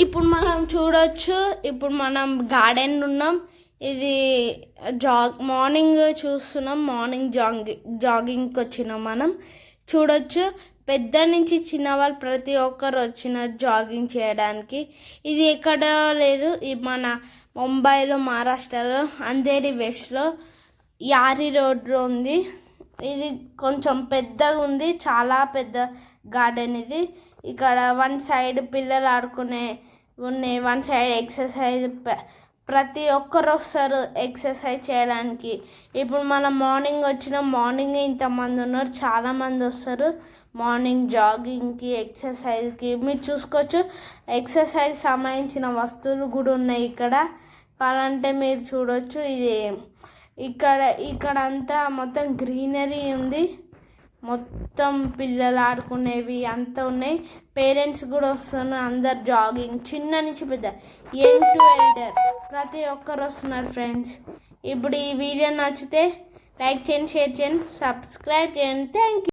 ఇప్పుడు మనం చూడొచ్చు, ఇప్పుడు మనం గార్డెన్ ఉన్నాం. ఇది మార్నింగ్ చూస్తున్నాం. మార్నింగ్ జాగింగ్కి వచ్చినాం మనం. చూడొచ్చు, పెద్ద నుంచి చిన్న వాళ్ళు ప్రతి ఒక్కరు వచ్చినారు జాగింగ్ చేయడానికి. ఇది ఎక్కడ లేదు, మన ముంబైలో, మహారాష్ట్రలో, అంధేరి వెస్ట్లో యారి రోడ్లో ఉంది. ఇది కొంచెం పెద్దగా ఉంది, చాలా పెద్ద గార్డెన్ ఇది. ఇక్కడ వన్ సైడ్ పిల్లలు ఆడుకునే ఉన్నాయి, వన్ సైడ్ ఎక్సర్సైజ్. ప్రతి ఒక్కరు వస్తారు ఎక్సర్సైజ్ చేయడానికి. ఇప్పుడు మనం మార్నింగ్ మార్నింగ్ ఇంతమంది ఉన్నారు, చాలామంది వస్తారు మార్నింగ్ జాగింగ్కి, ఎక్సర్సైజ్కి. మీరు చూసుకోవచ్చు, ఎక్సర్సైజ్ సంబంధించిన వస్తువులు కూడా ఉన్నాయి ఇక్కడ. కావాలంటే మీరు చూడవచ్చు. ఇది ఇక్కడ అంతా మొత్తం గ్రీనరీ ఉంది, మొత్తం పిల్లలు ఆడుకునేవి అంతా ఉన్నాయి. పేరెంట్స్ కూడా వస్తున్నారు, అందరు జాగింగ్, చిన్న నుంచి పెద్ద, యంగ్ టు ఎల్డర్ ప్రతి ఒక్కరు వస్తున్నారు ఫ్రెండ్స్. ఇప్పుడు ఈ వీడియో నచ్చితే లైక్ చేయండి, షేర్ చేయండి, సబ్స్క్రైబ్ చేయండి. Thank you.